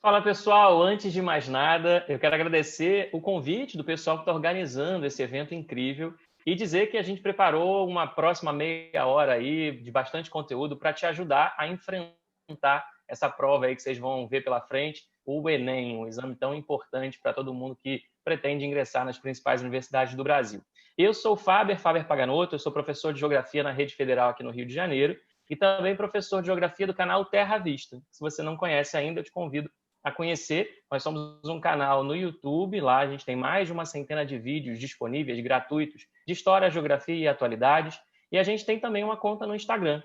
Fala pessoal, antes de mais nada, eu quero agradecer o convite do pessoal que está organizando esse evento incrível e dizer que a gente preparou uma próxima meia hora aí de bastante conteúdo para te ajudar a enfrentar essa prova aí que vocês vão ver pela frente, o Enem, um exame tão importante para todo mundo que pretende ingressar nas principais universidades do Brasil. Eu sou o Faber Paganotto, eu sou professor de Geografia na Rede Federal aqui no Rio de Janeiro e também professor de Geografia do canal Terra Vista. Se você não conhece ainda, eu te convido a conhecer. Nós somos um canal no YouTube, lá a gente tem mais de uma centena de vídeos disponíveis, gratuitos, de história, geografia e atualidades. E a gente tem também uma conta no Instagram,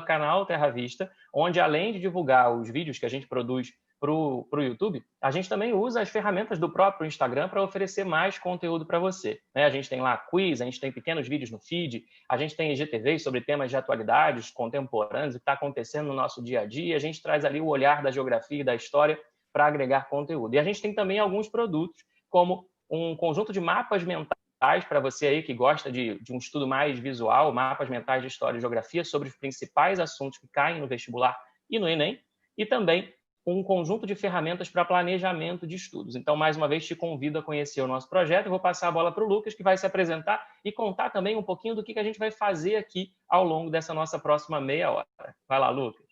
@canal Terra Vista, onde além de divulgar os vídeos que a gente produz para o YouTube, a gente também usa as ferramentas do próprio Instagram para oferecer mais conteúdo para você. A gente tem lá quiz, a gente tem pequenos vídeos no feed, a gente tem IGTVs sobre temas de atualidades contemporâneos, o que está acontecendo no nosso dia a dia, a gente traz ali o olhar da geografia e da história para agregar conteúdo. E a gente tem também alguns produtos, como um conjunto de mapas mentais para você aí que gosta de um estudo mais visual, mapas mentais de história e geografia sobre os principais assuntos que caem no vestibular e no Enem, e também um conjunto de ferramentas para planejamento de estudos. Então, mais uma vez, te convido a conhecer o nosso projeto. Eu vou passar a bola para o Lucas, que vai se apresentar e contar também um pouquinho do que a gente vai fazer aqui ao longo dessa nossa próxima meia hora. Vai lá, Lucas.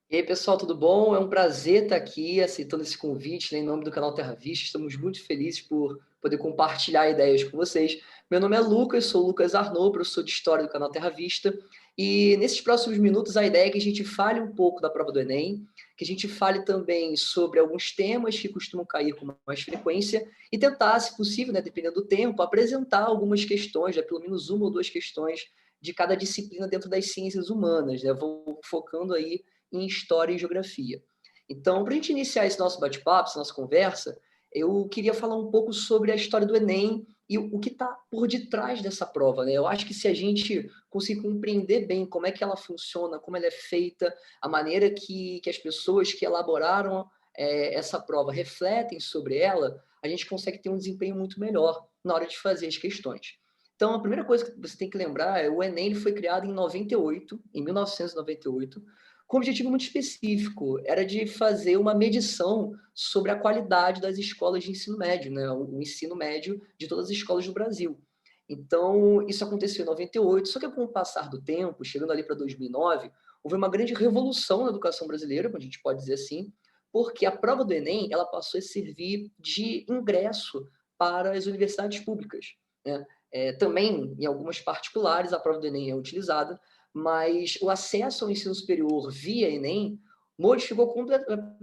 E aí, pessoal, tudo bom? É um prazer estar aqui aceitando esse convite, né, em nome do canal Terra Vista. Estamos muito felizes por poder compartilhar ideias com vocês. Meu nome é Lucas, sou o Lucas Arnaud, professor de História do canal Terra Vista. E nesses próximos minutos a ideia é que a gente fale um pouco da prova do Enem, que a gente fale também sobre alguns temas que costumam cair com mais frequência e tentar, se possível, né, dependendo do tempo, apresentar algumas questões, né, pelo menos uma ou duas questões de cada disciplina dentro das ciências humanas. Né? Eu vou focando aí em História e Geografia. Então, para a gente iniciar esse nosso bate-papo, essa nossa conversa, eu queria falar um pouco sobre a história do Enem e o que está por detrás dessa prova. Né? Eu acho que se a gente conseguir compreender bem como é que ela funciona, como ela é feita, a maneira que as pessoas que elaboraram essa prova refletem sobre ela, a gente consegue ter um desempenho muito melhor na hora de fazer as questões. Então, a primeira coisa que você tem que lembrar é o Enem ele foi criado em 98, em 1998, com um objetivo muito específico, era de fazer uma medição sobre a qualidade das escolas de ensino médio, né? O ensino médio de todas as escolas do Brasil. Então, isso aconteceu em 98, só que com o passar do tempo, chegando ali para 2009, houve uma grande revolução na educação brasileira, a gente pode dizer assim, porque a prova do Enem ela passou a servir de ingresso para as universidades públicas. Né? Também, em algumas particulares, a prova do Enem é utilizada, mas o acesso ao ensino superior via Enem modificou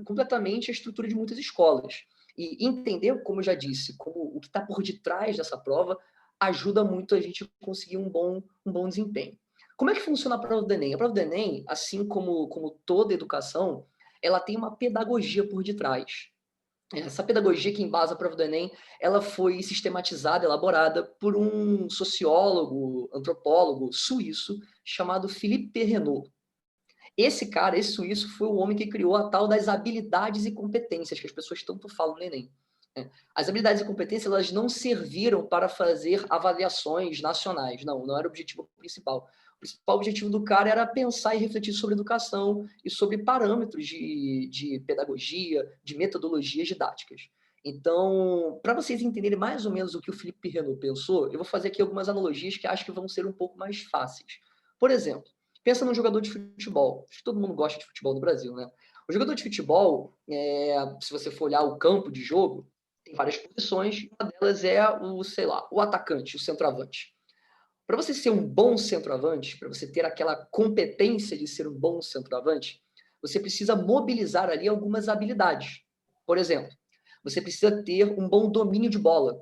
completamente a estrutura de muitas escolas. E entender, como eu já disse, como o que está por detrás dessa prova ajuda muito a gente a conseguir um bom desempenho. Como é que funciona a prova do Enem? A prova do Enem, assim como toda educação, ela tem uma pedagogia por detrás. Essa pedagogia que embasa a prova do Enem, ela foi sistematizada, elaborada por um sociólogo, antropólogo suíço chamado Philippe Perrenot. Esse cara, esse suíço, foi o homem que criou a tal das habilidades e competências que as pessoas tanto falam no Enem. As habilidades e competências elas não serviram para fazer avaliações nacionais, não era o objetivo principal. O principal objetivo do cara era pensar e refletir sobre educação e sobre parâmetros de pedagogia, de metodologias didáticas. Então, para vocês entenderem mais ou menos o que o Felipe Renault pensou, eu vou fazer aqui algumas analogias que acho que vão ser um pouco mais fáceis. Por exemplo, pensa num jogador de futebol. Acho que todo mundo gosta de futebol no Brasil, né? O jogador de futebol, se você for olhar o campo de jogo, tem várias posições, uma delas é sei lá, o atacante, o centroavante. Para você ser um bom centroavante, para você ter aquela competência de ser um bom centroavante, você precisa mobilizar ali algumas habilidades. Por exemplo, você precisa ter um bom domínio de bola.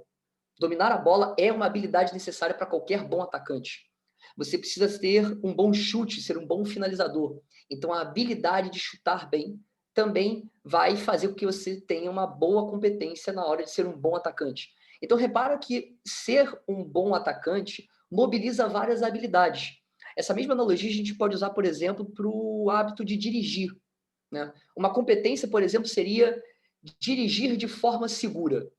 Dominar a bola é uma habilidade necessária para qualquer bom atacante. Você precisa ter um bom chute, ser um bom finalizador. Então, a habilidade de chutar bem também vai fazer com que você tenha uma boa competência na hora de ser um bom atacante. Então, repara que ser um bom atacante mobiliza várias habilidades. Essa mesma analogia a gente pode usar, por exemplo, para o hábito de dirigir. Né? Uma competência, por exemplo, seria dirigir de forma segura.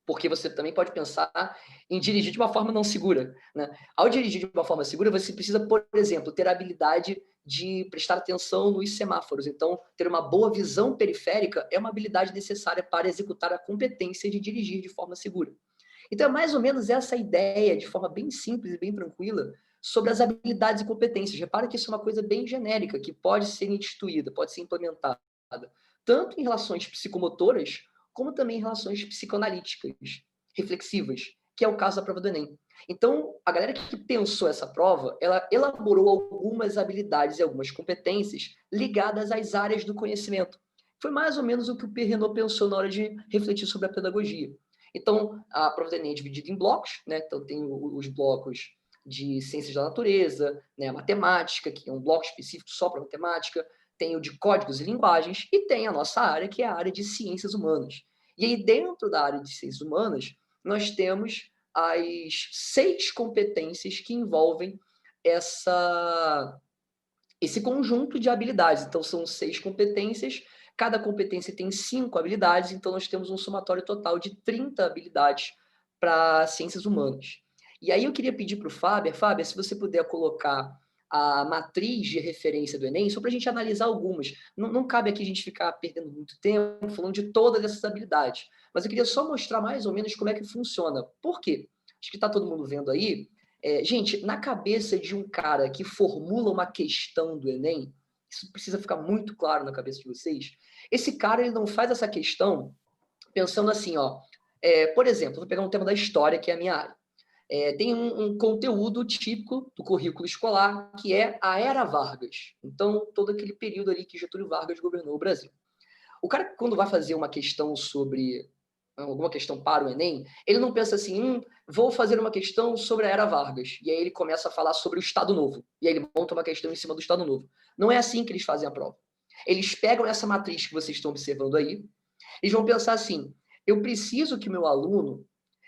porque você também pode pensar em dirigir de uma forma não segura, né? Ao dirigir de uma forma segura, você precisa, por exemplo, ter a habilidade de prestar atenção nos semáforos. Então, ter uma boa visão periférica é uma habilidade necessária para executar a competência de dirigir de forma segura. Então, é mais ou menos essa ideia, de forma bem simples e bem tranquila, sobre as habilidades e competências. Repara que isso é uma coisa bem genérica, que pode ser instituída, pode ser implementada, tanto em relações psicomotoras, como também em relações psicoanalíticas, reflexivas, que é o caso da prova do Enem. Então, a galera que pensou essa prova, ela elaborou algumas habilidades e algumas competências ligadas às áreas do conhecimento. Foi mais ou menos o que o Perrenot pensou na hora de refletir sobre a pedagogia. Então, a prova do Enem é dividida em blocos, né? Então, tem os blocos de ciências da natureza, né? A matemática, que é um bloco específico só para matemática, tem o de códigos e linguagens, e tem a nossa área, que é a área de ciências humanas. E aí, dentro da área de ciências humanas, nós temos as 6 competências que envolvem esse conjunto de habilidades. Então, são 6 competências, cada competência tem 5 habilidades, então nós temos um somatório total de 30 habilidades para ciências humanas. E aí eu queria pedir para o Fábio, se você puder colocar a matriz de referência do Enem, só para a gente analisar algumas. Não cabe aqui a gente ficar perdendo muito tempo falando de todas essas habilidades, mas eu queria só mostrar mais ou menos como é que funciona. Por quê? Acho que está todo mundo vendo aí. Gente, na cabeça de um cara que formula uma questão do Enem, isso precisa ficar muito claro na cabeça de vocês, esse cara ele não faz essa questão pensando assim, ó, por exemplo, vou pegar um tema da história, que é a minha área. Tem um conteúdo típico do currículo escolar, que é a Era Vargas. Então, todo aquele período ali que Getúlio Vargas governou o Brasil. O cara, quando vai fazer uma questão sobre alguma questão para o Enem, ele não pensa assim, vou fazer uma questão sobre a Era Vargas. E aí ele começa a falar sobre o Estado Novo. E aí ele monta uma questão em cima do Estado Novo. Não é assim que eles fazem a prova. Eles pegam essa matriz que vocês estão observando aí, eles vão pensar assim, eu preciso que meu aluno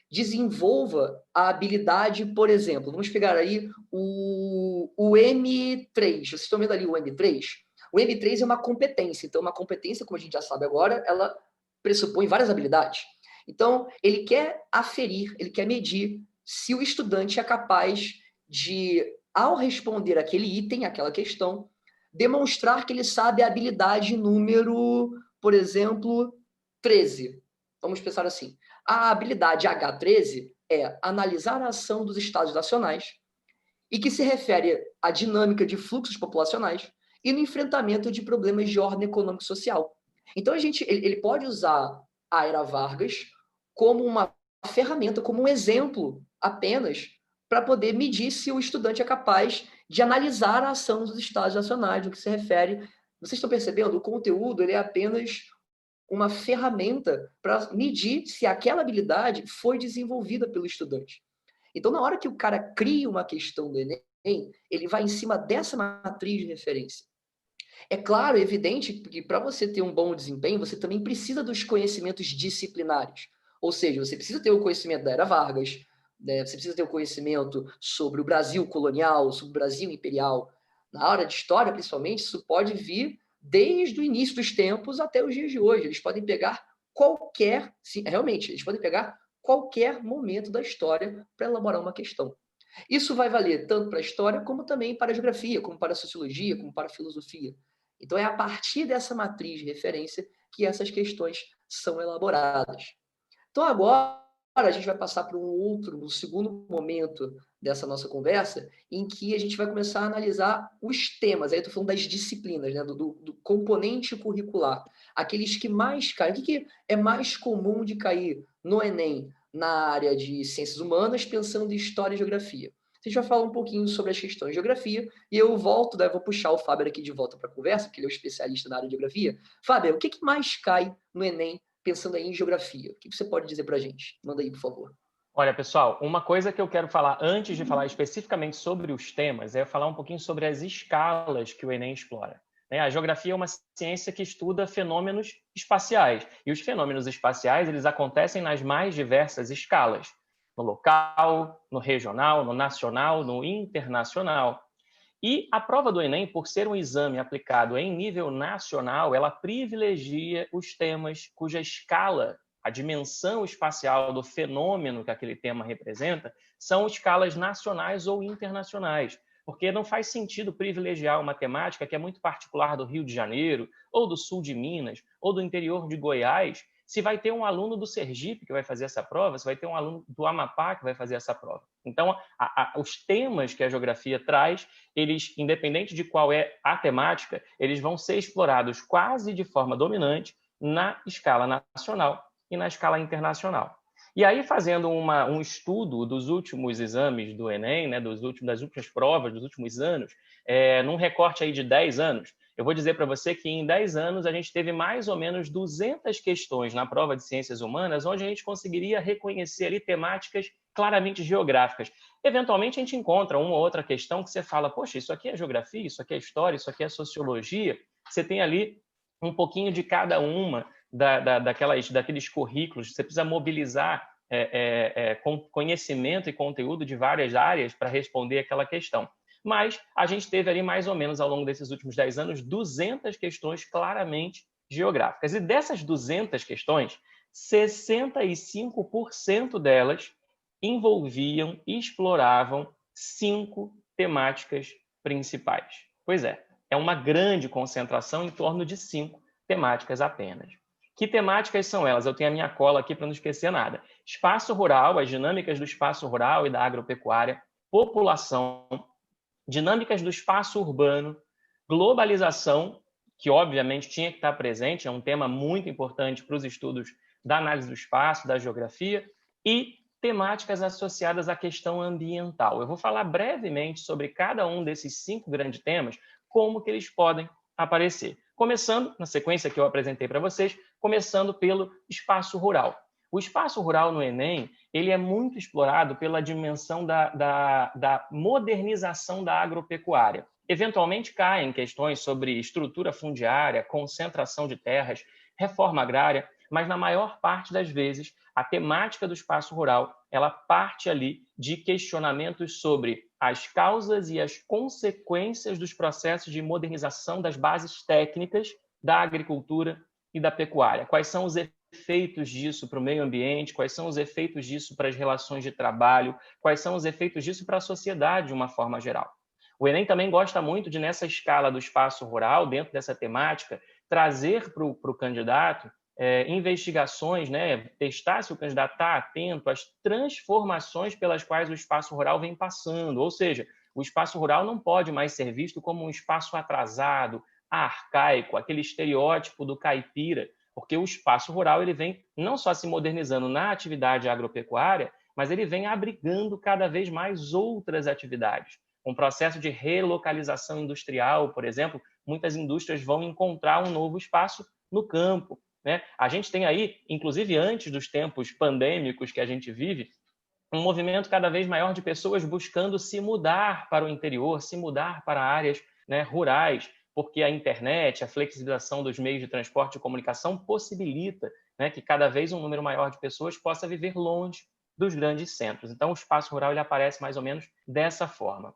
desenvolva a habilidade, por exemplo, vamos pegar aí o M3. Vocês estão vendo ali o M3? O M3 é uma competência. Então, uma competência, como a gente já sabe agora, ela pressupõe várias habilidades. Então, ele quer aferir, ele quer medir se o estudante é capaz de, ao responder aquele item, aquela questão, demonstrar que ele sabe a habilidade número, por exemplo, 13. Vamos pensar assim. A habilidade H13 é analisar a ação dos estados nacionais e que se refere à dinâmica de fluxos populacionais e no enfrentamento de problemas de ordem econômica e social. Então, ele pode usar a Era Vargas como uma ferramenta, como um exemplo apenas, para poder medir se o estudante é capaz de analisar a ação dos estados nacionais, no que se refere. Vocês estão percebendo? O conteúdo ele é apenas uma ferramenta para medir se aquela habilidade foi desenvolvida pelo estudante. Então, na hora que o cara cria uma questão do Enem, ele vai em cima dessa matriz de referência. É claro, é evidente que para você ter um bom desempenho, você também precisa dos conhecimentos disciplinares. Ou seja, você precisa ter o conhecimento da Era Vargas, né? Você precisa ter o conhecimento sobre o Brasil colonial, sobre o Brasil imperial. Na hora de história, principalmente, isso pode vir desde o início dos tempos até os dias de hoje. Eles podem pegar qualquer, sim, realmente, eles podem pegar qualquer momento da história para elaborar uma questão. Isso vai valer tanto para a história, como também para a geografia, como para a sociologia, como para a filosofia. Então, é a partir dessa matriz de referência que essas questões são elaboradas. Então, agora a gente vai passar para um segundo momento dessa nossa conversa, em que a gente vai começar a analisar os temas. Aí eu estou falando das disciplinas, né? do componente curricular. Aqueles que mais caem. O que é mais comum de cair no Enem na área de ciências humanas, pensando em história e geografia? A gente vai falar um pouquinho sobre as questões de geografia, e eu volto, daí eu vou puxar o Fábio aqui de volta para a conversa, porque ele é o especialista na área de geografia. Fábio, o que mais cai no Enem pensando aí em geografia? O que você pode dizer para a gente? Manda aí, por favor. Olha, pessoal, uma coisa que eu quero falar antes de falar especificamente sobre os temas é falar um pouquinho sobre as escalas que o Enem explora. A geografia é uma ciência que estuda fenômenos espaciais. E os fenômenos espaciais eles acontecem nas mais diversas escalas. No local, no regional, no nacional, no internacional. E a prova do Enem, por ser um exame aplicado em nível nacional, ela privilegia os temas cuja escala a dimensão espacial do fenômeno que aquele tema representa, são escalas nacionais ou internacionais, porque não faz sentido privilegiar uma temática que é muito particular do Rio de Janeiro, ou do sul de Minas, ou do interior de Goiás, se vai ter um aluno do Sergipe que vai fazer essa prova, se vai ter um aluno do Amapá que vai fazer essa prova. Então, os temas que a geografia traz, eles, independente de qual é a temática, eles vão ser explorados quase de forma dominante na escala nacional e na escala internacional. E aí, fazendo um estudo dos últimos exames do Enem, né, das últimas provas dos últimos anos, num recorte aí de 10 anos, eu vou dizer para você que em 10 anos a gente teve mais ou menos 200 questões na prova de ciências humanas, onde a gente conseguiria reconhecer ali temáticas claramente geográficas. Eventualmente a gente encontra uma ou outra questão que você fala, poxa, isso aqui é geografia, isso aqui é história, isso aqui é sociologia. Você tem ali um pouquinho de cada uma daqueles currículos. Você precisa mobilizar conhecimento e conteúdo de várias áreas para responder aquela questão. Mas a gente teve ali mais ou menos ao longo desses últimos 10 anos 200 questões claramente geográficas. E dessas 200 questões, 65% delas envolviam e exploravam 5 temáticas principais. Pois é uma grande concentração em torno de 5 temáticas apenas. Que temáticas são elas? Eu tenho a minha cola aqui para não esquecer nada. Espaço rural, as dinâmicas do espaço rural e da agropecuária, população, dinâmicas do espaço urbano, globalização, que obviamente tinha que estar presente, é um tema muito importante para os estudos da análise do espaço, da geografia, e temáticas associadas à questão ambiental. Eu vou falar brevemente sobre cada um desses 5 grandes temas, como que eles podem aparecer. Começando, na sequência que eu apresentei para vocês, começando pelo espaço rural. O espaço rural no Enem, ele é muito explorado pela dimensão da modernização da agropecuária. Eventualmente caem questões sobre estrutura fundiária, concentração de terras, reforma agrária, mas na maior parte das vezes a temática do espaço rural, ela parte ali de questionamentos sobre as causas e as consequências dos processos de modernização das bases técnicas da agricultura e da pecuária. Quais são os efeitos disso para o meio ambiente, quais são os efeitos disso para as relações de trabalho, quais são os efeitos disso para a sociedade de uma forma geral. O Enem também gosta muito de, nessa escala do espaço rural, dentro dessa temática, trazer para o candidato investigações, né? Testar se o candidato está atento às transformações pelas quais o espaço rural vem passando. Ou seja, o espaço rural não pode mais ser visto como um espaço atrasado, arcaico, aquele estereótipo do caipira, porque o espaço rural ele vem não só se modernizando na atividade agropecuária, mas ele vem abrigando cada vez mais outras atividades. Um processo de relocalização industrial, por exemplo, muitas indústrias vão encontrar um novo espaço no campo, né? A gente tem aí, inclusive antes dos tempos pandêmicos que a gente vive, um movimento cada vez maior de pessoas buscando se mudar para o interior, se mudar para áreas, né, rurais, porque a internet, a flexibilização dos meios de transporte e comunicação possibilita, né, que cada vez um número maior de pessoas possa viver longe dos grandes centros. Então, o espaço rural ele aparece mais ou menos dessa forma.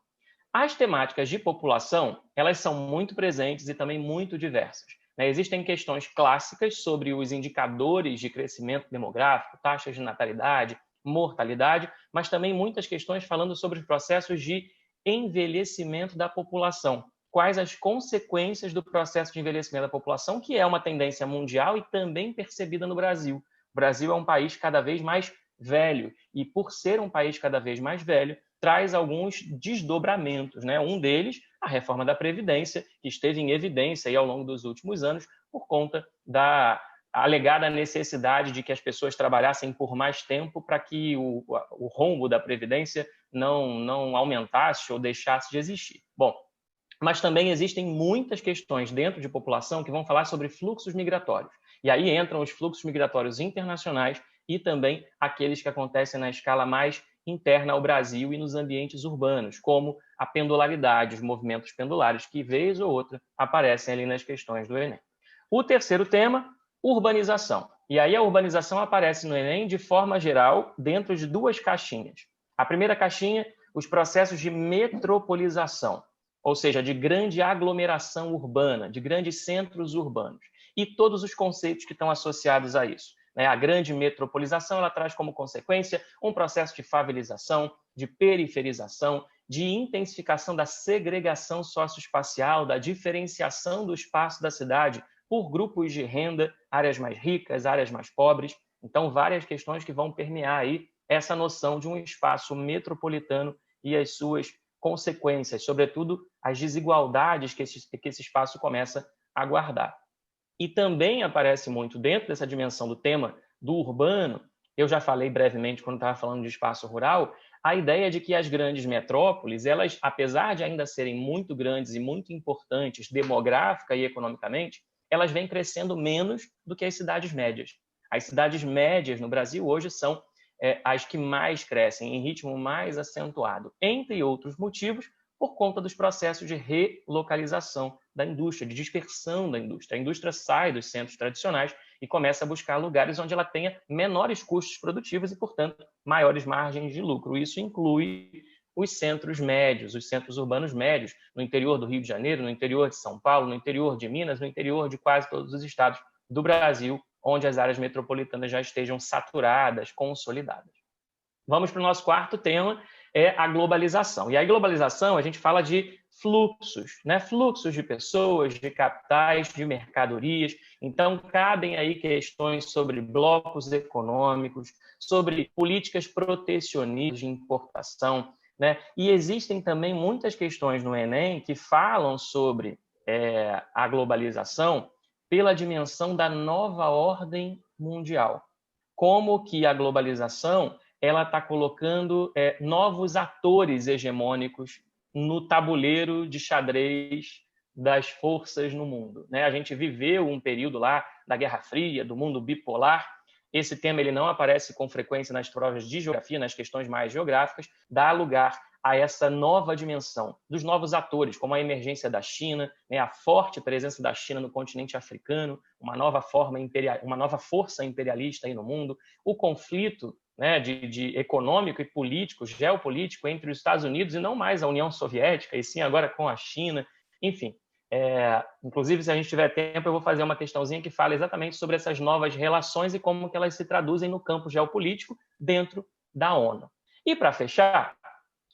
As temáticas de população, elas são muito presentes e também muito diversas. Existem questões clássicas sobre os indicadores de crescimento demográfico, taxas de natalidade, mortalidade, mas também muitas questões falando sobre os processos de envelhecimento da população. Quais as consequências do processo de envelhecimento da população, que é uma tendência mundial e também percebida no Brasil. O Brasil é um país cada vez mais velho e, por ser um país cada vez mais velho, traz alguns desdobramentos, né? Um deles, a reforma da Previdência, que esteve em evidência aí ao longo dos últimos anos por conta da alegada necessidade de que as pessoas trabalhassem por mais tempo para que o rombo da Previdência não aumentasse ou deixasse de existir. Bom, mas também existem muitas questões dentro de população que vão falar sobre fluxos migratórios. E aí entram os fluxos migratórios internacionais e também aqueles que acontecem na escala mais interna ao Brasil e nos ambientes urbanos, como a pendularidade, os movimentos pendulares, que vez ou outra aparecem ali nas questões do Enem. O terceiro tema, urbanização. E aí a urbanização aparece no Enem de forma geral dentro de 2 caixinhas. A primeira caixinha, os processos de metropolização, ou seja, de grande aglomeração urbana, de grandes centros urbanos, e todos os conceitos que estão associados a isso. né? A grande metropolização ela traz como consequência um processo de favelização, de periferização, de intensificação da segregação socioespacial, da diferenciação do espaço da cidade por grupos de renda, áreas mais ricas, áreas mais pobres. Então, várias questões que vão permear aí essa noção de um espaço metropolitano e as suas consequências, sobretudo as desigualdades que esse espaço começa a guardar. E também aparece muito dentro dessa dimensão do tema do urbano, eu já falei brevemente quando estava falando de espaço rural, a ideia de que as grandes metrópoles, elas, apesar de ainda serem muito grandes e muito importantes demográfica e economicamente, elas vêm crescendo menos do que as cidades médias. As cidades médias no Brasil hoje são as que mais crescem, em ritmo mais acentuado, entre outros motivos, por conta dos processos de relocalização da indústria, de dispersão da indústria. A indústria sai dos centros tradicionais e começa a buscar lugares onde ela tenha menores custos produtivos e, portanto, maiores margens de lucro. Isso inclui os centros médios, os centros urbanos médios, no interior do Rio de Janeiro, no interior de São Paulo, no interior de Minas, no interior de quase todos os estados do Brasil, onde as áreas metropolitanas já estejam saturadas, consolidadas. Vamos para o nosso quarto tema, é a globalização. E a globalização, a gente fala de fluxos, né? Fluxos de pessoas, de capitais, de mercadorias. Então, cabem aí questões sobre blocos econômicos, sobre políticas protecionistas de importação, né? E existem também muitas questões no Enem que falam sobre a globalização pela dimensão da nova ordem mundial. Como que a globalização ela está colocando novos atores hegemônicos no tabuleiro de xadrez das forças no mundo, né? A gente viveu um período lá da Guerra Fria, do mundo bipolar. Esse tema ele não aparece com frequência nas provas de geografia, nas questões mais geográficas, dá lugar a essa nova dimensão dos novos atores, como a emergência da China, né, a forte presença da China no continente africano, uma nova força imperialista aí no mundo, o conflito, né, de econômico e político, geopolítico entre os Estados Unidos e não mais a União Soviética, e sim agora com a China, enfim. Inclusive, se a gente tiver tempo, eu vou fazer uma questãozinha que fala exatamente sobre essas novas relações e como que elas se traduzem no campo geopolítico dentro da ONU. E, para fechar,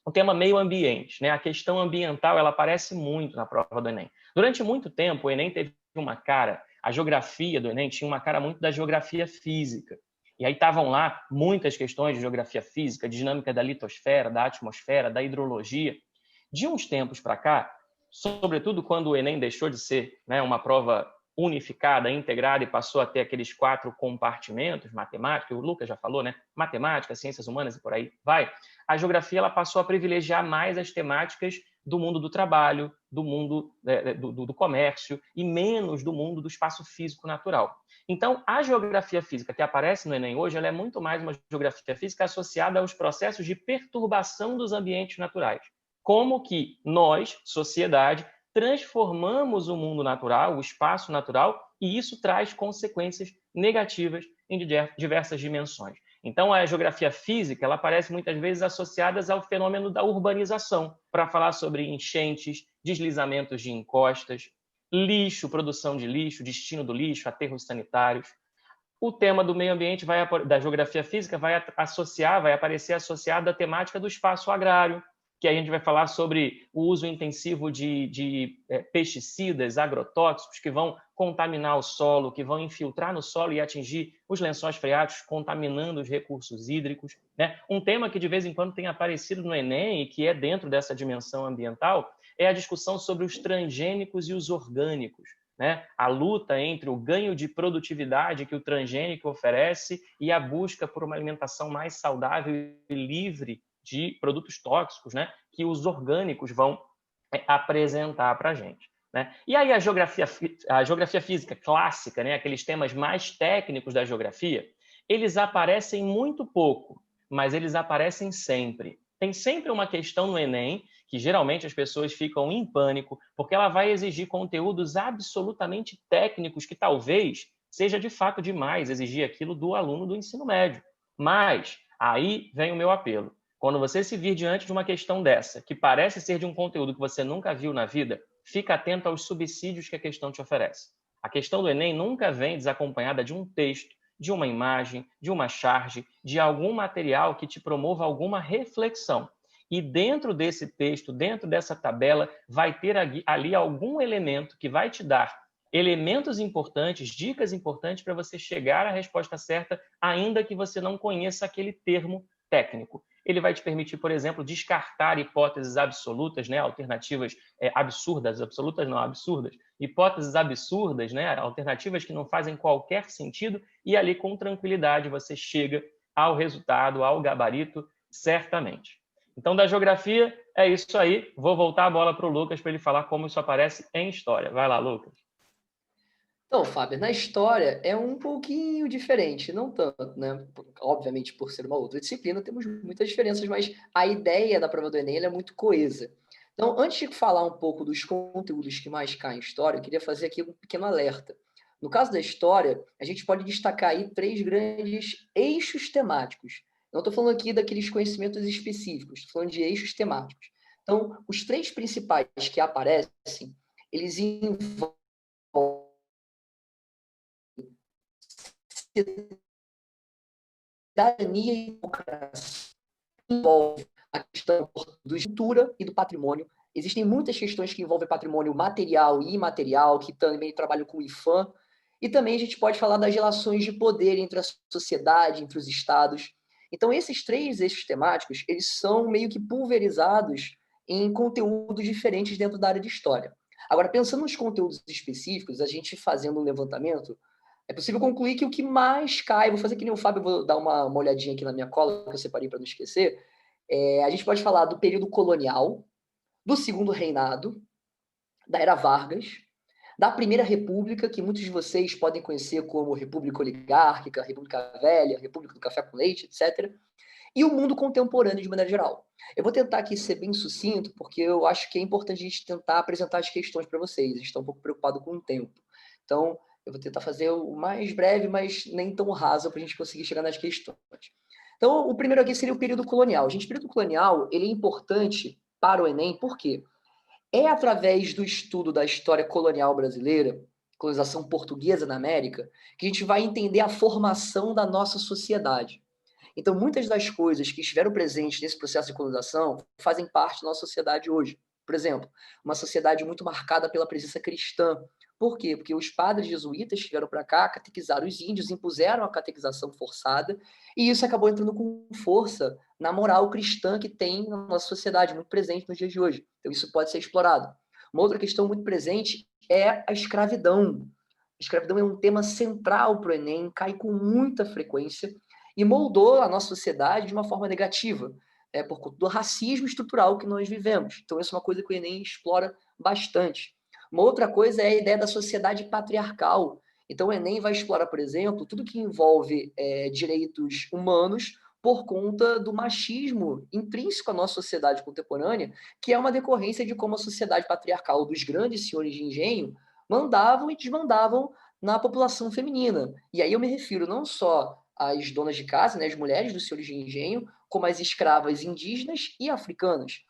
o tema meio ambiente, né? A questão ambiental ela aparece muito na prova do Enem. Durante muito tempo, o Enem teve uma cara, a geografia do Enem tinha uma cara muito da geografia física. E aí estavam lá muitas questões de geografia física, de dinâmica da litosfera, da atmosfera, da hidrologia. De uns tempos para cá, sobretudo quando o Enem deixou de ser, né, uma prova unificada, integrada e passou a ter aqueles 4 compartimentos, matemática, o Lucas já falou, né? Matemática, ciências humanas e por aí vai. A geografia ela passou a privilegiar mais as temáticas do mundo do trabalho, do mundo do comércio e menos do mundo do espaço físico natural. Então, a geografia física que aparece no Enem hoje, ela é muito mais uma geografia física associada aos processos de perturbação dos ambientes naturais. Como que nós, sociedade, transformamos o mundo natural, o espaço natural, e isso traz consequências negativas em diversas dimensões. Então, a geografia física ela aparece muitas vezes associada ao fenômeno da urbanização, para falar sobre enchentes, deslizamentos de encostas, lixo, produção de lixo, destino do lixo, aterros sanitários. O tema do meio ambiente, da geografia física, vai aparecer associado à temática do espaço agrário, que a gente vai falar sobre o uso intensivo de pesticidas, agrotóxicos, que vão contaminar o solo, que vão infiltrar no solo e atingir os lençóis freáticos, contaminando os recursos hídricos, né? Um tema que de vez em quando tem aparecido no Enem e que é dentro dessa dimensão ambiental é a discussão sobre os transgênicos e os orgânicos, né? A luta entre o ganho de produtividade que o transgênico oferece e a busca por uma alimentação mais saudável e livre de produtos tóxicos, né, que os orgânicos vão apresentar para a gente, né? E aí a geografia física clássica, né, aqueles temas mais técnicos da geografia, eles aparecem muito pouco, mas eles aparecem sempre. Tem sempre uma questão no Enem que geralmente as pessoas ficam em pânico, porque ela vai exigir conteúdos absolutamente técnicos que talvez seja de fato demais exigir aquilo do aluno do ensino médio. Mas aí vem o meu apelo. Quando você se vir diante de uma questão dessa, que parece ser de um conteúdo que você nunca viu na vida, fica atento aos subsídios que a questão te oferece. A questão do Enem nunca vem desacompanhada de um texto de uma imagem, de uma charge, de algum material que te promova alguma reflexão. E dentro desse texto, dentro dessa tabela, vai ter ali algum elemento que vai te dar elementos importantes, dicas importantes para você chegar à resposta certa, ainda que você não conheça aquele termo técnico. Ele vai te permitir, por exemplo, descartar hipóteses absolutas, né, alternativas absurdas, absolutas não, absurdas, hipóteses absurdas, né, alternativas que não fazem qualquer sentido, e ali com tranquilidade você chega ao resultado, ao gabarito, certamente. Então, da geografia, é isso aí. Vou voltar a bola para o Lucas para ele falar como isso aparece em história. Vai lá, Lucas. Então, Fábio, na história é um pouquinho diferente, não tanto, né? Obviamente, por ser uma outra disciplina, temos muitas diferenças, mas a ideia da prova do Enem é muito coesa. Então, antes de falar um pouco dos conteúdos que mais caem em história, eu queria fazer aqui um pequeno alerta. No caso da história, a gente pode destacar aí 3 grandes eixos temáticos. Não estou falando aqui daqueles conhecimentos específicos, estou falando de eixos temáticos. Então, os 3 principais que aparecem, eles envolvem cidadania e democracia, envolve a questão da cultura e do patrimônio. Existem muitas questões que envolvem patrimônio material e imaterial, que também trabalham com o IFAM. E também a gente pode falar das relações de poder entre a sociedade, entre os estados. Então, esses 3 eixos temáticos, eles são meio que pulverizados em conteúdos diferentes dentro da área de história. Agora, pensando nos conteúdos específicos, a gente fazendo um levantamento, é possível concluir que o que mais cai, vou fazer que nem o Fábio, vou dar uma olhadinha aqui na minha cola, que eu separei para não esquecer. A gente pode falar do período colonial, do segundo reinado, da era Vargas, da Primeira República, que muitos de vocês podem conhecer como República Oligárquica, República Velha, República do Café com Leite, etc. E o mundo contemporâneo de maneira geral. Eu vou tentar aqui ser bem sucinto, porque eu acho que é importante a gente tentar apresentar as questões para vocês. A gente está um pouco preocupado com o tempo. Então, eu vou tentar fazer o mais breve, mas nem tão raso para a gente conseguir chegar nas questões. Então, o primeiro aqui seria o período colonial. Gente, o período colonial ele é importante para o Enem, por quê? É através do estudo da história colonial brasileira, colonização portuguesa na América, que a gente vai entender a formação da nossa sociedade. Então, muitas das coisas que estiveram presentes nesse processo de colonização fazem parte da nossa sociedade hoje. Por exemplo, uma sociedade muito marcada pela presença cristã. Por quê? Porque os padres jesuítas que vieram para cá, catequizaram os índios, impuseram a catequização forçada, e isso acabou entrando com força na moral cristã que tem na nossa sociedade, muito presente nos dias de hoje. Então, isso pode ser explorado. Uma outra questão muito presente é a escravidão. A escravidão é um tema central para o Enem, cai com muita frequência, e moldou a nossa sociedade de uma forma negativa, por conta do racismo estrutural que nós vivemos. Então, isso é uma coisa que o Enem explora bastante. Uma outra coisa é a ideia da sociedade patriarcal. Então, o Enem vai explorar, por exemplo, tudo que envolve direitos humanos por conta do machismo intrínseco à nossa sociedade contemporânea, que é uma decorrência de como a sociedade patriarcal dos grandes senhores de engenho mandavam e desmandavam na população feminina. E aí eu me refiro não só às donas de casa, né, as mulheres dos senhores de engenho, como as escravas indígenas e africanas.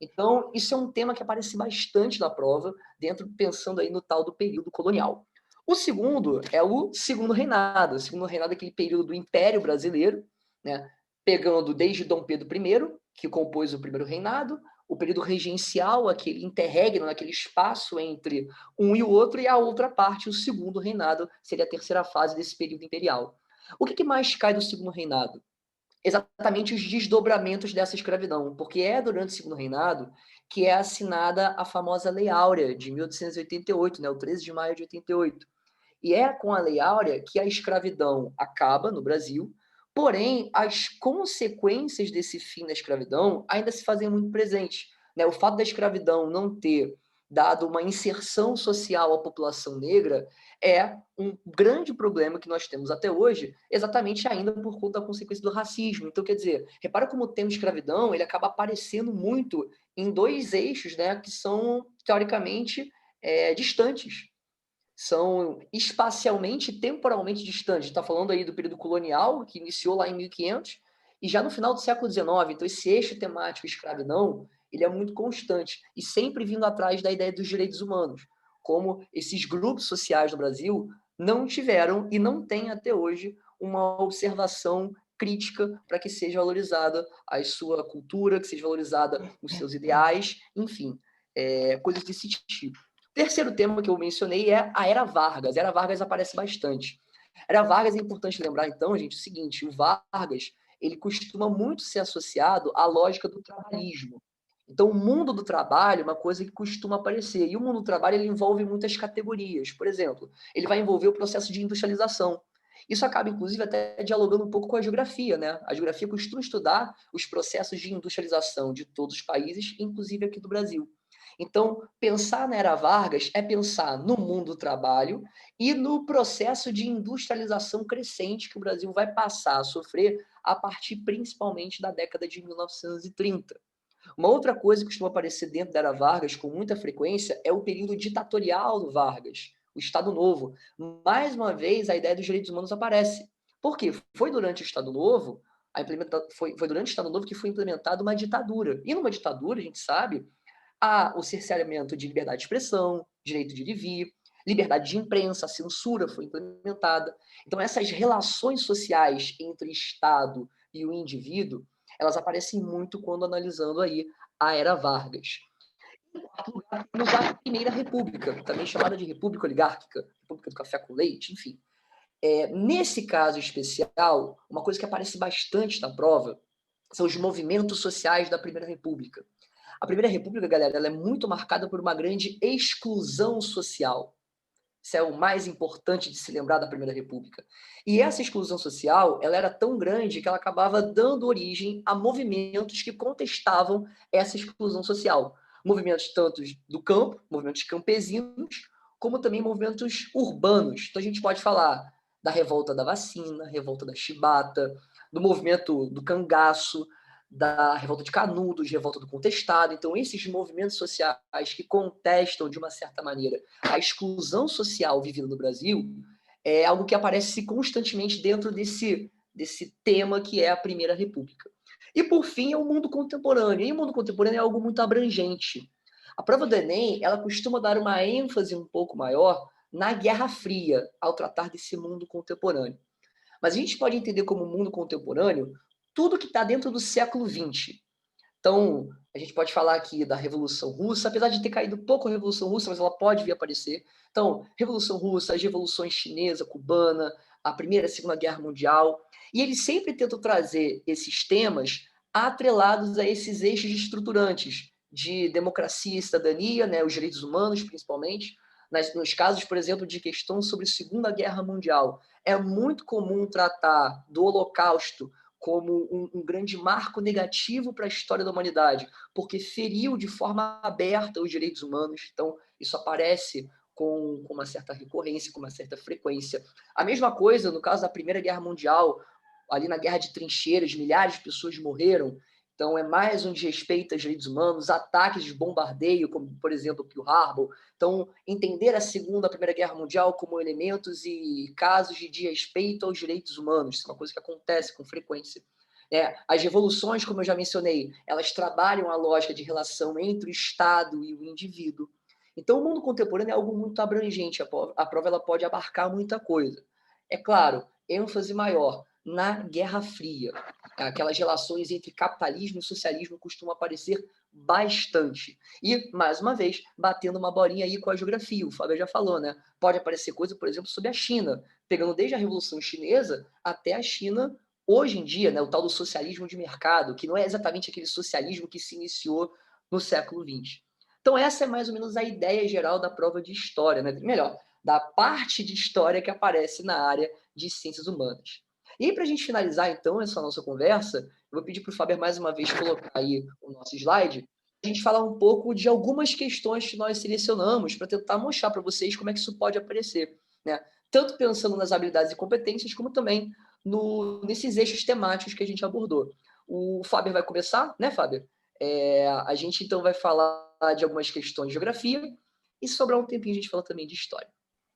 Então, isso é um tema que aparece bastante na prova, dentro pensando aí no tal do período colonial. O segundo é o segundo reinado. O segundo reinado é aquele período do Império Brasileiro, né, pegando desde Dom Pedro I, que compôs o primeiro reinado, o período regencial, aquele interregno, aquele espaço entre um e o outro, e a outra parte, o segundo reinado, seria a terceira fase desse período imperial. O que mais cai do segundo reinado? Exatamente os desdobramentos dessa escravidão, porque é durante o segundo reinado que é assinada a famosa Lei Áurea de 1888, né, o 13 de maio de 88. E é com a Lei Áurea que a escravidão acaba no Brasil, porém, as consequências desse fim da escravidão ainda se fazem muito presentes. Né? O fato da escravidão não ter dado uma inserção social à população negra é um grande problema que nós temos até hoje, exatamente ainda por conta da consequência do racismo. Então, quer dizer, repara como o tema escravidão ele acaba aparecendo muito em 2 eixos, né, que são, teoricamente, distantes, são espacialmente e temporalmente distantes. Está falando aí do período colonial, que iniciou lá em 1500, e já no final do século XIX. Então, esse eixo temático escravidão, ele é muito constante, e sempre vindo atrás da ideia dos direitos humanos, como esses grupos sociais no Brasil não tiveram e não têm até hoje uma observação crítica para que seja valorizada a sua cultura, que seja valorizada os seus ideais, enfim, coisas desse tipo. Terceiro tema que eu mencionei é a Era Vargas. A Era Vargas aparece bastante. A Era Vargas é importante lembrar, então, gente, o seguinte, o Vargas, ele costuma muito ser associado à lógica do trabalhismo. Então, o mundo do trabalho é uma coisa que costuma aparecer. E o mundo do trabalho ele envolve muitas categorias. Por exemplo, ele vai envolver o processo de industrialização. Isso acaba, inclusive, até dialogando um pouco com a geografia, né? A geografia costuma estudar os processos de industrialização de todos os países, inclusive aqui do Brasil. Então, pensar na Era Vargas é pensar no mundo do trabalho e no processo de industrialização crescente que o Brasil vai passar a sofrer a partir principalmente da década de 1930. Uma outra coisa que costuma aparecer dentro da Era Vargas com muita frequência é o período ditatorial do Vargas, o Estado Novo. Mais uma vez, a ideia dos direitos humanos aparece. Por quê? Foi durante o Estado Novo, foi durante o Estado Novo que foi implementada uma ditadura. E numa ditadura, a gente sabe, há o cerceamento de liberdade de expressão, direito de ir e vir, liberdade de imprensa, a censura foi implementada. Então, essas relações sociais entre Estado e o indivíduo, elas aparecem muito quando analisando aí a Era Vargas. Em quarto lugar, temos a Primeira República, também chamada de República Oligárquica, República do Café com Leite, enfim. Nesse caso especial, uma coisa que aparece bastante na prova são os movimentos sociais da Primeira República. A Primeira República, galera, ela é muito marcada por uma grande exclusão social. Isso é o mais importante de se lembrar da Primeira República. E essa exclusão social, ela era tão grande que ela acabava dando origem a movimentos que contestavam essa exclusão social. Movimentos tanto do campo, movimentos campesinos, como também movimentos urbanos. Então a gente pode falar da revolta da vacina, revolta da chibata, do movimento do cangaço, da revolta de Canudos, revolta do contestado. Então esses movimentos sociais que contestam de uma certa maneira a exclusão social vivida no Brasil é algo que aparece constantemente dentro desse tema que é a Primeira República. E, por fim, é o mundo contemporâneo. E o mundo contemporâneo é algo muito abrangente. A prova do Enem, ela costuma dar uma ênfase um pouco maior na Guerra Fria, ao tratar desse mundo contemporâneo. Mas a gente pode entender como mundo contemporâneo tudo que está dentro do século XX. Então, a gente pode falar aqui da Revolução Russa, apesar de ter caído pouco a Revolução Russa, mas ela pode vir a aparecer. Então, Revolução Russa, as revoluções chinesa, cubana, a Primeira e a Segunda Guerra Mundial. E eles sempre tentam trazer esses temas atrelados a esses eixos estruturantes de democracia e cidadania, né, os direitos humanos, principalmente. Nos casos, por exemplo, de questões sobre a Segunda Guerra Mundial, é muito comum tratar do Holocausto como um grande marco negativo para a história da humanidade, porque feriu de forma aberta os direitos humanos. Então, isso aparece com uma certa recorrência, com uma certa frequência. A mesma coisa no caso da Primeira Guerra Mundial, ali na Guerra de Trincheiras, milhares de pessoas morreram. Então, é mais um desrespeito aos direitos humanos, ataques de bombardeio, como, por exemplo, o Pearl Harbor. Então, entender a Segunda e a Primeira Guerra Mundial como elementos e casos de desrespeito aos direitos humanos. Isso é uma coisa que acontece com frequência. As revoluções, como eu já mencionei, elas trabalham a lógica de relação entre o Estado e o indivíduo. Então, o mundo contemporâneo é algo muito abrangente. A prova ela pode abarcar muita coisa. É claro, ênfase maior na Guerra Fria. Aquelas relações entre capitalismo e socialismo costumam aparecer bastante. E, mais uma vez, batendo uma bolinha aí com a geografia. O Fábio já falou, né? Pode aparecer coisa, por exemplo, sobre a China, pegando desde a Revolução Chinesa até a China hoje em dia, né? O tal do socialismo de mercado, que não é exatamente aquele socialismo que se iniciou no século XX. Então, essa é mais ou menos a ideia geral da prova de história, né? Melhor, da parte de história que aparece na área de ciências humanas. E para a gente finalizar, então, essa nossa conversa, eu vou pedir para o Faber mais uma vez colocar aí o nosso slide, a gente falar um pouco de algumas questões que nós selecionamos para tentar mostrar para vocês como é que isso pode aparecer, né? Tanto pensando nas habilidades e competências, como também nesses eixos temáticos que a gente abordou. O Faber vai começar, né, Faber? A gente, então, vai falar de algumas questões de geografia e se sobrar um tempinho a gente fala também de história.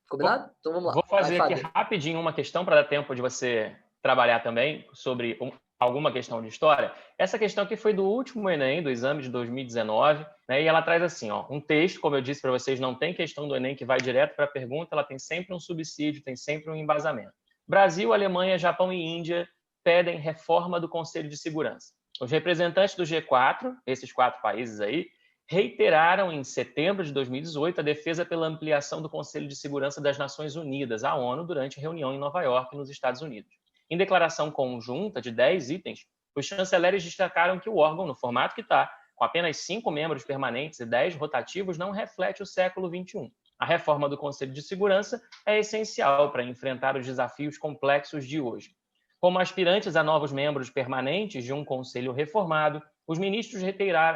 Combinado? Então vamos lá. Vou fazer vai, aqui Faber. rapidinho uma questão para dar tempo de você trabalhar também sobre alguma questão de história. Essa questão aqui foi do último Enem, do exame de 2019, né? E ela traz assim, ó, um texto, como eu disse para vocês, não tem questão do Enem que vai direto para a pergunta, ela tem sempre um subsídio, tem sempre um embasamento. Brasil, Alemanha, Japão e Índia pedem reforma do Conselho de Segurança. Os representantes do G4, esses 4 países aí, reiteraram em setembro de 2018 a defesa pela ampliação do Conselho de Segurança das Nações Unidas, a ONU, durante a reunião em Nova York, nos Estados Unidos. Em declaração conjunta de 10 itens, os chanceleres destacaram que o órgão, no formato que está, com apenas 5 membros permanentes e 10 rotativos, não reflete o século XXI. A reforma do Conselho de Segurança é essencial para enfrentar os desafios complexos de hoje. Como aspirantes a novos membros permanentes de um conselho reformado, os ministros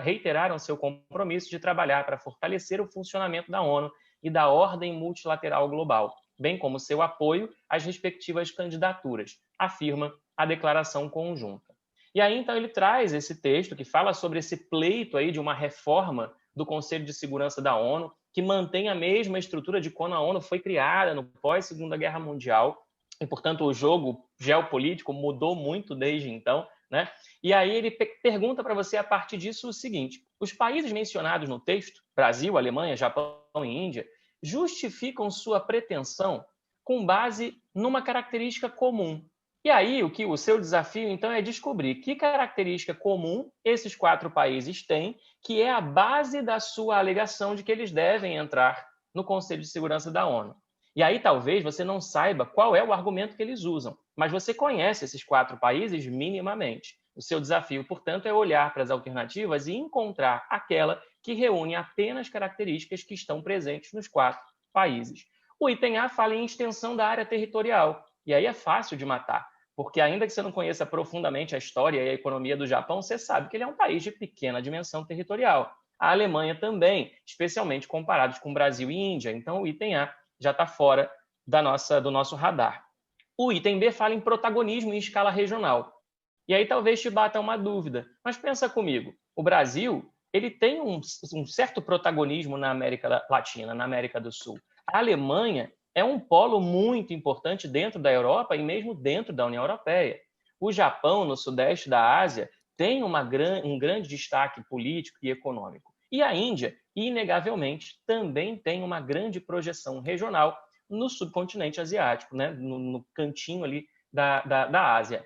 reiteraram seu compromisso de trabalhar para fortalecer o funcionamento da ONU e da ordem multilateral global, bem como seu apoio às respectivas candidaturas, afirma a declaração conjunta. E aí, então, ele traz esse texto que fala sobre esse pleito aí de uma reforma do Conselho de Segurança da ONU, que mantém a mesma estrutura de quando a ONU foi criada no pós-Segunda Guerra Mundial, e, portanto, o jogo geopolítico mudou muito desde então, né? E aí ele pergunta para você, a partir disso, o seguinte: os países mencionados no texto, Brasil, Alemanha, Japão e Índia, justificam sua pretensão com base numa característica comum. E aí, o seu desafio, então, é descobrir que característica comum esses 4 países têm, que é a base da sua alegação de que eles devem entrar no Conselho de Segurança da ONU. E aí, talvez, você não saiba qual é o argumento que eles usam, mas você conhece esses 4 países minimamente. O seu desafio, portanto, é olhar para as alternativas e encontrar aquela que reúne apenas características que estão presentes nos 4 países. O item A fala em extensão da área territorial, e aí é fácil de matar, porque ainda que você não conheça profundamente a história e a economia do Japão, você sabe que ele é um país de pequena dimensão territorial. A Alemanha também, especialmente comparados com Brasil e Índia. Então, o item A já está fora do nosso radar. O item B fala em protagonismo em escala regional. E aí talvez te bata uma dúvida. Mas pensa comigo, o Brasil ele tem um certo protagonismo na América Latina, na América do Sul. A Alemanha é um polo muito importante dentro da Europa e mesmo dentro da União Europeia. O Japão, no sudeste da Ásia, tem um grande destaque político e econômico. E a Índia, inegavelmente, também tem uma grande projeção regional no subcontinente asiático, né? no cantinho ali da Ásia.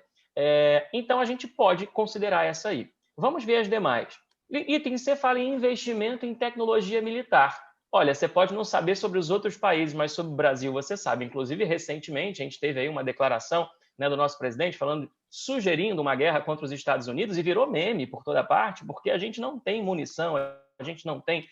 Então, a gente pode considerar essa aí. Vamos ver as demais. Item C fala em investimento em tecnologia militar. Olha, você pode não saber sobre os outros países, mas sobre o Brasil você sabe. Inclusive, recentemente, a gente teve aí uma declaração, né, do nosso presidente sugerindo uma guerra contra os Estados Unidos e virou meme por toda parte, porque a gente não tem munição, a gente não tem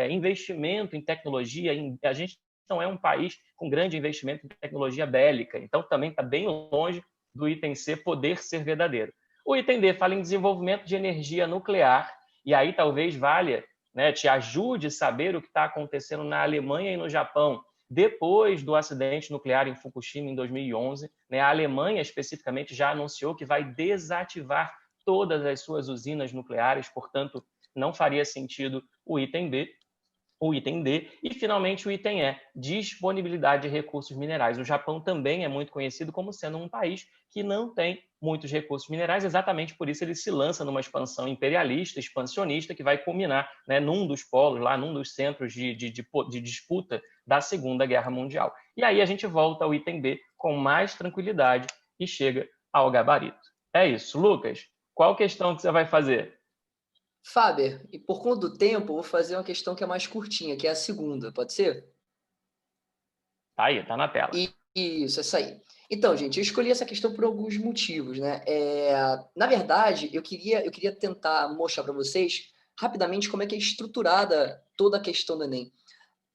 investimento em tecnologia, a gente não é um país com grande investimento em tecnologia bélica. Então, também está bem longe do item C poder ser verdadeiro. O item D fala em desenvolvimento de energia nuclear, e aí talvez valha, né, te ajude a saber o que está acontecendo na Alemanha e no Japão depois do acidente nuclear em Fukushima em 2011. Né, a Alemanha, especificamente, já anunciou que vai desativar todas as suas usinas nucleares, portanto, não faria sentido o item B. O item D e, finalmente, o item E, disponibilidade de recursos minerais. O Japão também é muito conhecido como sendo um país que não tem muitos recursos minerais, exatamente por isso ele se lança numa expansão imperialista, expansionista, que vai culminar, né, num dos polos, lá num dos centros de disputa da Segunda Guerra Mundial. E aí a gente volta ao item B com mais tranquilidade e chega ao gabarito. É isso. Lucas, qual questão que você vai fazer? Faber, e por conta do tempo, eu vou fazer uma questão que é mais curtinha, que é a segunda, pode ser? Tá aí, tá na tela. Isso, essa aí. Então, gente, eu escolhi essa questão por alguns motivos, né? Na verdade, eu queria tentar mostrar para vocês rapidamente como é que é estruturada toda a questão do Enem.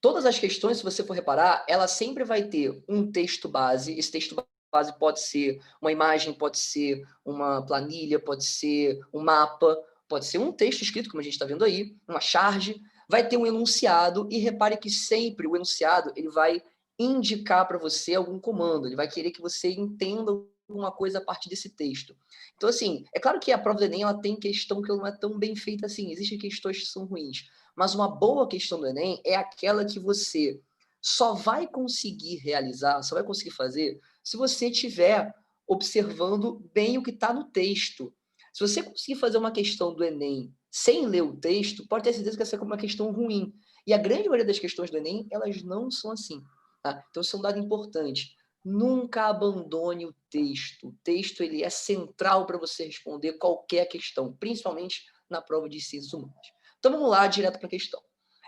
Todas as questões, se você for reparar, ela sempre vai ter um texto base. Esse texto base pode ser uma imagem, pode ser uma planilha, pode ser um mapa, pode ser um texto escrito, como a gente está vendo aí, uma charge. Vai ter um enunciado e repare que sempre o enunciado ele vai indicar para você algum comando. Ele vai querer que você entenda alguma coisa a partir desse texto. Então, assim, é claro que a prova do Enem ela tem questão que não é tão bem feita assim. Existem questões que são ruins. Mas uma boa questão do Enem é aquela que você só vai conseguir realizar, só vai conseguir fazer, se você estiver observando bem o que está no texto. Se você conseguir fazer uma questão do Enem sem ler o texto, pode ter certeza que essa é uma questão ruim. E a grande maioria das questões do Enem, elas não são assim. Tá? Então, isso é um dado importante. nunca abandone o texto. O texto ele é central para você responder qualquer questão, principalmente na prova de ciências humanas. Então vamos lá, direto para a questão.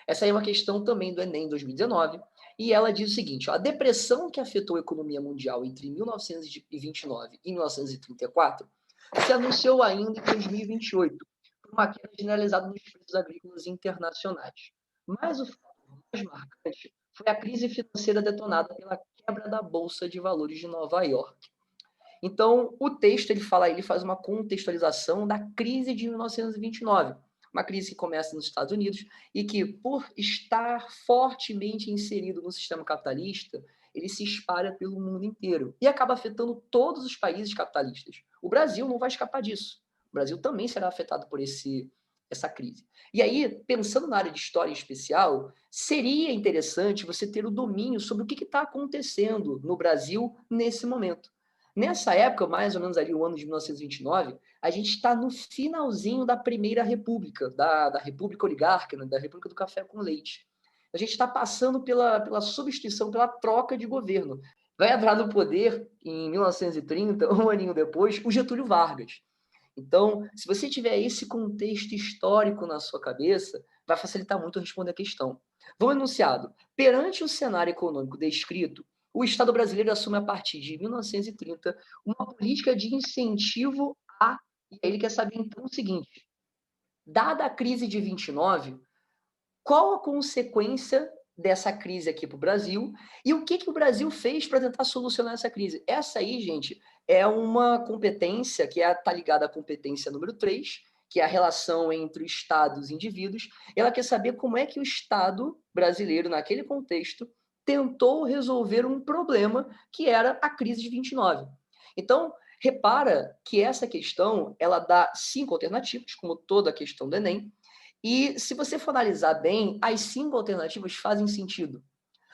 Essa aí é uma questão também do Enem 2019, e ela diz o seguinte: ó, a depressão que afetou a economia mundial entre 1929 e 1934 se anunciou ainda em 2028, por uma queda generalizada nos preços agrícolas internacionais. Mas o fator mais marcante foi a crise financeira detonada pela quebra da Bolsa de Valores de Nova York. Então, o texto ele faz uma contextualização da crise de 1929, uma crise que começa nos Estados Unidos e que, por estar fortemente inserido no sistema capitalista, ele se espalha pelo mundo inteiro e acaba afetando todos os países capitalistas. O Brasil não vai escapar disso. O Brasil também será afetado por essa crise. E aí, pensando na área de história em especial, seria interessante você ter o domínio sobre o que está acontecendo no Brasil nesse momento. Nessa época, mais ou menos ali o ano de 1929, a gente está no finalzinho da Primeira República, da República Oligárquica, né, da República do Café com Leite. A gente está passando pela substituição, pela troca de governo. Vai entrar no poder, em 1930, um aninho depois, o Getúlio Vargas. Então, se você tiver esse contexto histórico na sua cabeça, vai facilitar muito responder a questão. Vamos enunciado. Perante o cenário econômico descrito, o Estado brasileiro assume a partir de 1930 uma política de incentivo a... E aí ele quer saber então o seguinte: dada a crise de 29, qual a consequência dessa crise aqui para o Brasil e o que o Brasil fez para tentar solucionar essa crise? Essa aí, gente, é uma competência que está ligada à competência número 3, que é a relação entre o Estado e os indivíduos. Ela quer saber como é que o Estado brasileiro, naquele contexto, tentou resolver um problema que era a crise de 29. Então, repara que essa questão ela dá 5 alternativas, como toda a questão do Enem, e se você for analisar bem, as 5 alternativas fazem sentido.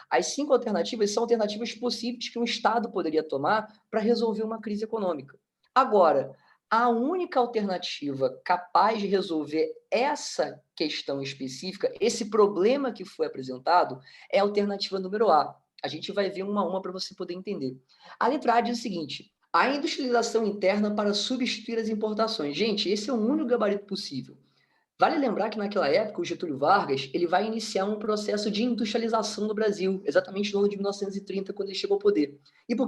As 5 alternativas são alternativas possíveis que um Estado poderia tomar para resolver uma crise econômica. Agora, a única alternativa capaz de resolver essa questão específica, esse problema que foi apresentado, é a alternativa número A. A gente vai ver uma a uma para você poder entender. A letra A diz o seguinte: a industrialização interna para substituir as importações. Gente, esse é o único gabarito possível. Vale lembrar que naquela época o Getúlio Vargas ele vai iniciar um processo de industrialização no Brasil, exatamente no ano de 1930, quando ele chegou ao poder. E por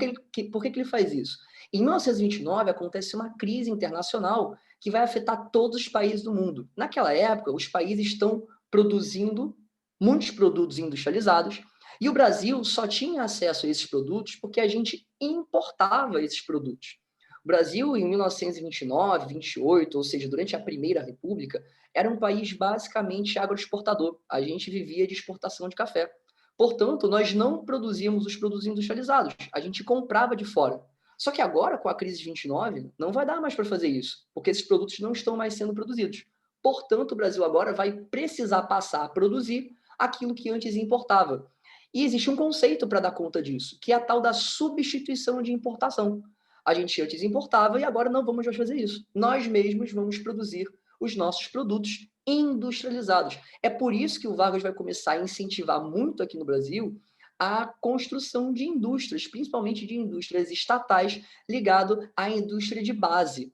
que ele faz isso? Em 1929 acontece uma crise internacional que vai afetar todos os países do mundo. Naquela época, os países estão produzindo muitos produtos industrializados e o Brasil só tinha acesso a esses produtos porque a gente importava esses produtos. O Brasil, em 1929, 28, ou seja, durante a Primeira República, era um país basicamente agroexportador. A gente vivia de exportação de café. Portanto, nós não produzíamos os produtos industrializados, a gente comprava de fora. Só que agora, com a crise de 29, não vai dar mais para fazer isso, porque esses produtos não estão mais sendo produzidos. Portanto, o Brasil agora vai precisar passar a produzir aquilo que antes importava. E existe um conceito para dar conta disso, que é a tal da substituição de importação. A gente antes importava e agora não vamos mais fazer isso. Nós mesmos vamos produzir os nossos produtos industrializados. É por isso que o Vargas vai começar a incentivar muito aqui no Brasil a construção de indústrias, principalmente de indústrias estatais, ligado à indústria de base.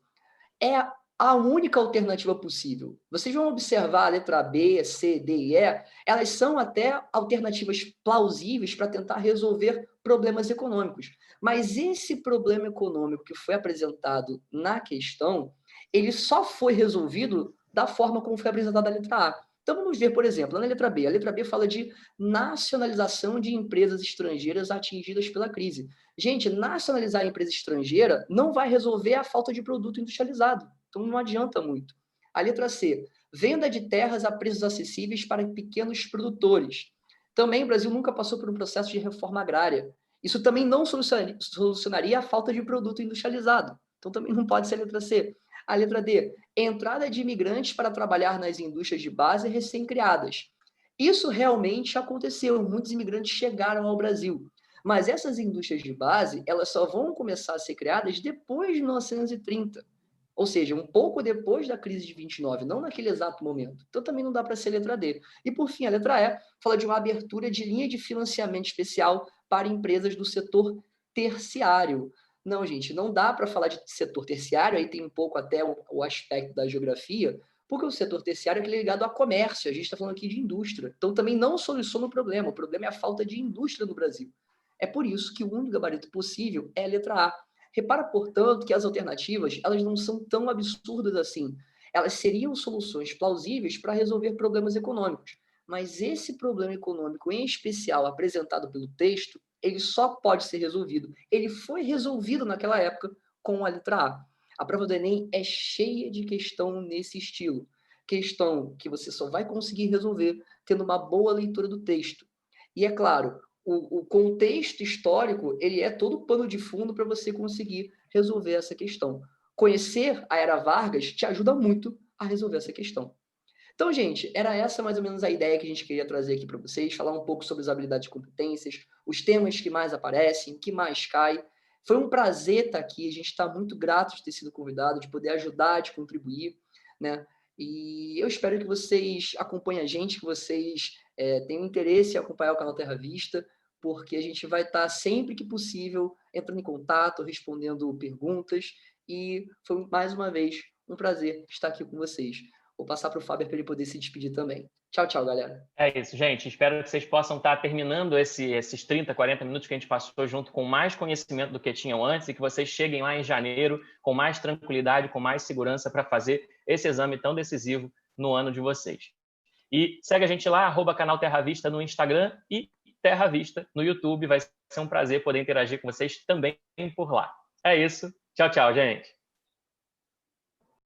É a única alternativa possível. Vocês vão observar a letra B, C, D e E, elas são até alternativas plausíveis para tentar resolver problemas econômicos. Mas esse problema econômico que foi apresentado na questão, ele só foi resolvido da forma como foi apresentada a letra A. Então vamos ver, por exemplo, na letra B. A letra B fala de nacionalização de empresas estrangeiras atingidas pela crise. Gente, nacionalizar a empresa estrangeira não vai resolver a falta de produto industrializado. Então não adianta muito. A letra C, venda de terras a preços acessíveis para pequenos produtores. Também o Brasil nunca passou por um processo de reforma agrária. Isso também não solucionaria a falta de produto industrializado. Então também não pode ser a letra C. A letra D, entrada de imigrantes para trabalhar nas indústrias de base recém-criadas. Isso realmente aconteceu. Muitos imigrantes chegaram ao Brasil. Mas essas indústrias de base, elas só vão começar a ser criadas depois de 1930. Ou seja, um pouco depois da crise de 29, não naquele exato momento. Então também não dá para ser a letra D. E por fim, a letra E fala de uma abertura de linha de financiamento especial para empresas do setor terciário. Não, gente, não dá para falar de setor terciário, aí tem um pouco até o aspecto da geografia, porque o setor terciário é aquele ligado a comércio, a gente está falando aqui de indústria. Então também não soluciona o problema é a falta de indústria no Brasil. É por isso que o único gabarito possível é a letra A. Repara, portanto, que as alternativas elas não são tão absurdas assim. Elas seriam soluções plausíveis para resolver problemas econômicos. Mas esse problema econômico, em especial apresentado pelo texto, ele só pode ser resolvido. Ele foi resolvido naquela época com a letra A. A prova do Enem é cheia de questão nesse estilo. Questão que você só vai conseguir resolver tendo uma boa leitura do texto. E é claro, o contexto histórico, ele é todo pano de fundo para você conseguir resolver essa questão. Conhecer a Era Vargas te ajuda muito a resolver essa questão. Então, gente, era essa mais ou menos a ideia que a gente queria trazer aqui para vocês, falar um pouco sobre as habilidades e competências, os temas que mais aparecem, o que mais cai. Foi um prazer estar aqui, a gente está muito grato de ter sido convidado, de poder ajudar, de contribuir, né? E eu espero que vocês acompanhem a gente, que vocês tenham interesse em acompanhar o canal Terra Vista, porque a gente vai estar sempre que possível entrando em contato, respondendo perguntas, e foi mais uma vez um prazer estar aqui com vocês. Vou passar para o Fábio para ele poder se despedir também. Tchau, tchau, galera. É isso, gente. Espero que vocês possam estar terminando esses 30, 40 minutos que a gente passou junto com mais conhecimento do que tinham antes e que vocês cheguem lá em janeiro com mais tranquilidade, com mais segurança para fazer esse exame tão decisivo no ano de vocês. E segue a gente lá, @canal Terra Vista no Instagram e Terra Vista no YouTube. Vai ser um prazer poder interagir com vocês também por lá. É isso. Tchau, tchau, gente.